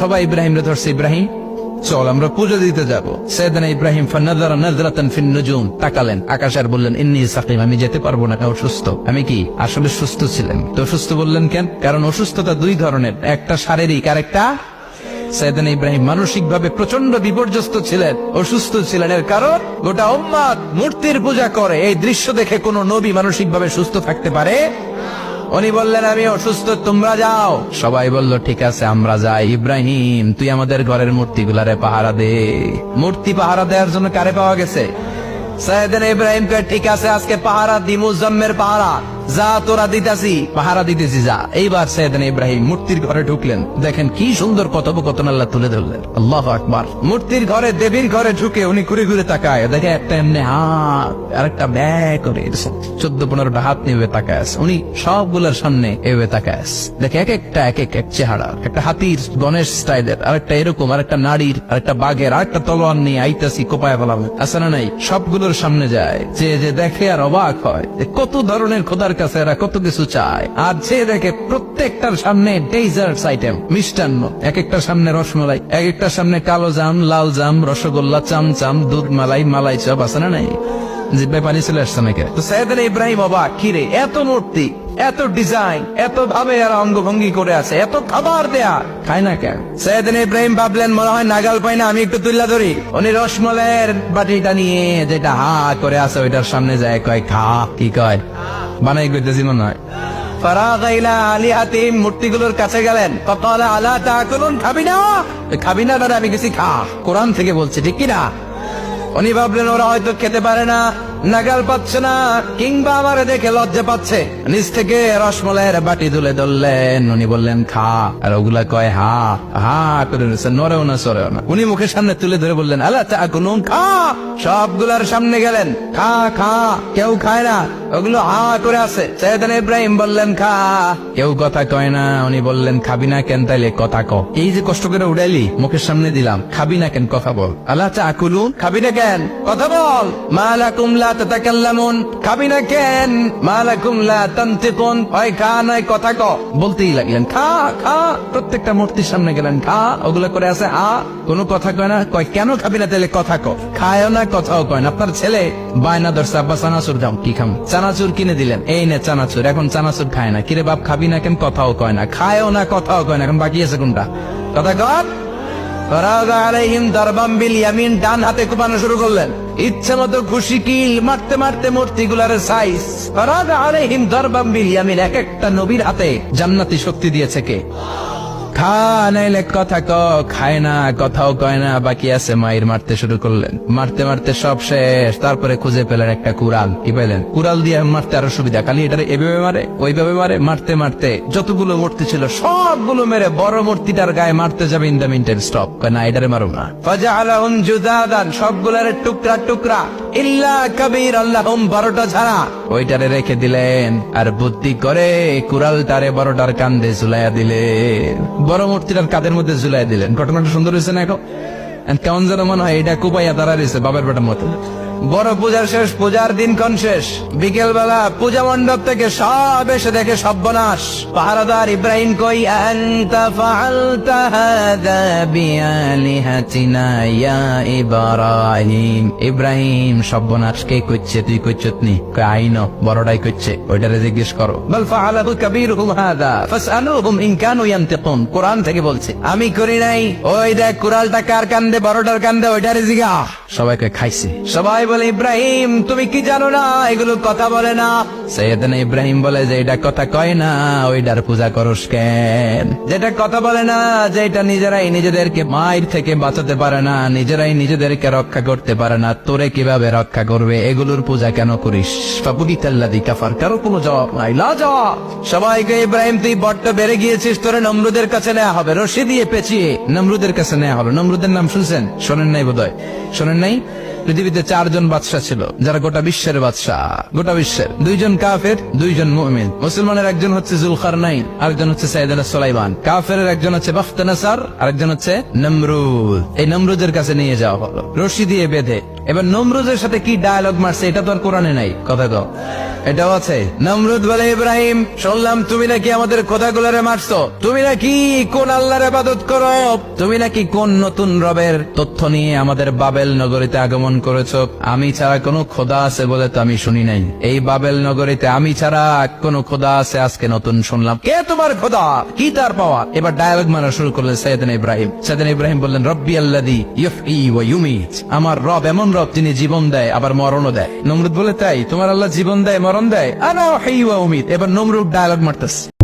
সবাই ইব্রাহিমরে ধরছে, ইব্রাহিম চল আমরা পুজো দিতে যাব। সাইয়েদনা ইব্রাহিম ফানাযারা নাযরাতান ফিন নুজুম, তাকালেন আকাশে আর বললেন ইন্নী সাকিম, আমি যেতে পারবো না, অসুস্থ। আমি কি আসলে সুস্থ ছিলেন? তো অসুস্থ বললেন কেন? কারণ অসুস্থতা দুই ধরনের, একটা শারীরিক আর একটা। সাইয়েদনা ইব্রাহিম মানসিক ভাবে প্রচন্ড বিপর্যস্ত ছিলেন, অসুস্থ ছিলেন। এর কারণ গোটা উম্মত মূর্তির পূজা করে। এই দৃশ্য দেখে কোন নবী মানসিক ভাবে সুস্থ থাকতে পারে? উনি বললেন আমি অসুস্থ, তোমরা যাও। সবাই বলল ঠিক আছে আমরা যাই। ইব্রাহিম তুই আমাদের ঘরের মূর্তিগুলারে পাহারা দে। মূর্তি পাহারা দেওয়ার জন্য কারে পাওয়া গেছে? সাইয়েদনা ইব্রাহিম কয় ঠিক আছে আজকে পাহারা দিমু, জম্মের পাহারা, যা তোরা দিতাছি, পাহারা দিতেছি যা। এইবার সাইয়েদনা ইব্রাহিম মূর্তির ঘরে ঢুকলেন। দেখেন কি সুন্দর কথোপকথন আল্লাহ তুলে ধরলেন। আল্লাহু আকবার। মূর্তির ঘরে, দেবীর ঘরে ঢুকে উনি ঘুরে ঘুরে তাকায়, দেখে একটা এমনি হাত আর একটা ব্যাগ করে 14-15টা হাত নিয়ে তাকায় আছে। উনি সবগুলোর সামনে এভাবে তাকায় আছে। দেখে এক একটা এক চেহারা, একটা হাতির গণেশ স্টাইলের, আরেকটা এরকম, আরেকটা নারীর, আরেকটা বাঘের, আরেকটা তলোয়ার নিয়ে আইতাছি কোপায় ফেলাম আছে না নাই। সবগুলোর সামনে যায়, যে দেখে আর অবাক হয় কত ধরনের খোদার কাছে এরা কত কিছু চায়। আর যে দেখে প্রত্যেকটার সামনে ডেজার্টস আইটেম, মিষ্টান্ন, এক একটার সামনে রসমলাই, এক একটার সামনে কালো জাম, লাল জাম, রসগোল্লা, চামচাম, দুধ মালাই, মালাই চপ আছে না নাই। জিব্বায় পানি চলে আসছে নাকি? তো সাইয়েদনা ইব্রাহিম অবাক, কিরে এত মূর্তি, এত ডিজাইন, এত ভাবে আর অঙ্গভঙ্গি করে আছে, এত খাবার দেয়া, খায় না কেন? সাইয়েদনা ইব্রাহিম ভাবলেন মনে হয় নাগাল পাই না, আমি একটু তুল্লা ধরি। উনি রসমলাইয়ের বাটিটা নিয়ে যেটা হা করে আছে ওইটার সামনে যায়, কয় খা। কি কয়? বানাই করতেছি মনে হয়। ফারাগা ইলা আলিহাতিহিম, মূর্তিগুলোর কাছে গেলেন। ফাকালা আলা তাকুলুন, খাবি না? খাবি না দাদা, আমি কিছু খা। কোরআন থেকে বলছে, ঠিক কি না? উনি ভাবলেন ওরা হয়তো খেতে পারে না, নাগাল পাচ্ছে না, কিংবা আমারে দেখে লজ্জা পাচ্ছে। নিচ থেকে রসমলাইয়ের বাটি তুলে ধরলেন। উনি বললেন খা, আর ওগুলা কয় হা হা করে নিচ্ছে, নড়েও না সরেও না। উনি মুখের সামনে তুলে ধরে বললেন আলা তাকুলুন, খা। সবগুলার সামনে গেলেন, খা খা। কেউ খায় না, ওগুলো হা করে আছে। সাইয়েদনা ইব্রাহিম বললেন খা, কেউ কথা কয় না। উনি বললেন খাবি না কেন? তাইলে কথা ক। এই যে কষ্ট করে উড়াইলি, মুখের সামনে দিলাম, খাবি না কেন? কথা বল। আলা তাকুলুন, খাবি না কেন? কথা বল। মা লাকুম লা তাতাকাল্লামুন, খাবি না কেন? মা লাকুম লা তানতিকুন, হয় খা নয় কথা ক। বলতেই লাগলেন খা খা। প্রত্যেকটা মূর্তির সামনে গেলেন, খা। ওগুলো করে আছে আ, কোনো কথা কয় না। কয় কেন খাবি না? তাইলে কথা ক। খায়ও না, কথাও কয় না। আপনার ছেলে বায়না ধরছে, আব্বা চানাচুর দাও। কি খাম? চানাচুর কিনে দিলেন, এই নে চানাচুর। এখন চানাচুর খায় না। কিরে বাপ খাবি না কেন? কথাও কয় না, খায়ও না, কথাও কয় না। এখন বাকি আছে কোনটা? কথা কর। ফারাগা আলাইহিম দারবাম বিল ইয়ামিন, ডান হাতে কোপানো শুরু করলেন। ইচ্ছে মতো খুশি কিল মারতে মারতে মূর্তিগুলার সাইজ। ফারাগা আলাইহিম দারবাম বিল ইয়ামিন, এক একটা নবীর হাতে জান্নাতি শক্তি দিয়েছে কে? খা নাইলে কথা ক। খায় না, কথাও কয় না, বাকি আছে মায়ের। মারতে শুরু করলেন, মারতে মারতে সব শেষ। তারপরে খুঁজে পেলেন একটা কুড়াল। কি পেলেন? কুড়াল দিয়ে মারতে আরো সুবিধা, খালি এটারে এভাবে মারে, ওইভাবে মারে। মারতে মারতে যতগুলো মূর্তি ছিল সবগুলো মেরে বড় মূর্তিটার গায়ে মারতে যাবে, ইন দ্য মিনটেন স্টপ, না এটারে মারো না। ফাজআলাহুম জুদাদান, সবগুলার টুকরা টুকরা, ইল্লা কাবীর আল্লাহুম, 12টা ছাড়া ওইটারে রেখে দিলেন। আর বুদ্ধি করে কুড়ালটারে বড়টার কান্দে ঝুলাইয়া দিলেন, বড় মূর্তিটার কাদের মধ্যে ঝুলাই দিলেন। ঘটনাটা সুন্দর হয়েছে না? এখন কেমন যেন মনে হয় এটা কুপাইয়া দাঁড়া রয়েছে বাবার বেটার মতো। বড় পূজার শেষ, পূজার দিনক্ষণ শেষ। বিকেল বেলা পূজা মণ্ডপ থেকে সব এসে দেখে সর্বনাশ। পাহারাদার ইব্রাহিম কই, আনতা ফাআলতা হাযা বিআলিহাতিনা ইয়া ইব্রাহিম। ইব্রাহিম সর্বনাশ কে কইছে? তুই কইছতনি? কই আইনো, বড়টাই কইছে, ওইটারে জিজ্ঞেস করো। বল ফাআলাহু কাবীরুহুম হাযা ফাসআলুহুম ইন কানু ইয়ানতিকুন, কোরআন থেকে বলছে, আমি করি নাই। ওই দেখ কুড়ালটা কার কান্দে, বড়টার কান্দে, ওইটারে জিগা। সবাইকে খাইছে। সবাই বলে ইব্রাহিম তুমি কি জানো না এগুলো কথা বলে না? সাইয়েদনা ইব্রাহিম বলে যে এটা কথা কয় না, ওইটার পূজা করস কেন? যেটা কথা বলে না, যেটা নিজেরাই নিজেদেরকে মায়ের থেকে বাঁচাতে পারে না, নিজেরাই নিজেদেরকে রক্ষা করতে পারে না, তোরে কিভাবে রক্ষা করবে? এগুলোর পূজা কেন করিস? ফাবুদিতাল্লাযী কাফার, কারো কোনো জবাব নাই, লা জবাব। সবাইকে ইব্রাহিম তুই বড্ড বেড়ে গিয়েছিস, তোরে নমরুদের কাছে নেওয়া হবে, রশি দিয়ে পেঁচিয়ে নমরুদের কাছে নেওয়া হবে। নমরুদের নাম শুনছেন? শোনেন নাই বোধহয়, শোনেন নাই? পৃথিবীতে 4 জন বাদশাহ ছিল, যারা গোটা বিশ্বের বাদশাহ। গোটা বিশ্বের 2 জন কাফের, 2 জন মুমিন। মুসলমানের একজন হচ্ছে জুলকারনাইন, আরেকজন হচ্ছে সাইয়েদনা সুলাইমান। কাফেরের একজন হচ্ছে বাখতানাসার, আরেকজন হচ্ছে নমরুদ। এই নমরুদের কাছে নিয়ে যাওয়া হলো, রশি দিয়ে বেঁধে এবার নমরুদের সাথে কি ডায়ালগ মারছে এটা তো আর কোরআনে নাই, কথা কও। এটাও আছে। নমরুদ বলে, ইব্রাহিম শুনলাম তুমি নাকি আমাদের খোদাগুলোরে মারছো, তুমি নাকি কোন আল্লাহর ইবাদত করো, তুমি নাকি কোন নতুন রবের তথ্য নিয়ে আমাদের বাবেল নগরীতে আগমন করেছো। আমি ছাড়া কোনো খোদা আছে বলে তো আমি শুনি নাই, এই বাবেল নগরীতে আমি ছাড়া কোন খোদা আছে আজকে নতুন শুনলাম। কে তোমার খোদা, কি তার পাওয়া? এবার ডায়ালগ মারা শুরু করলেন সাইয়েদনা ইব্রাহিম। সাইয়েদনা ইব্রাহিম বললেন, রব্বি আল্লাযী ইউহয়ী ওয়া ইউমীত, আমার রব এমন রব যিনি জীবন দেয় আবার মরণও দেয়। নমরুদ বলে, তাই তোমার আল্লাহ জীবন দেয় মরণ দেয়? আনা উহয়ী ওয়া উমীত। এবার নমরুদ ডায়ালগ মারতেছে।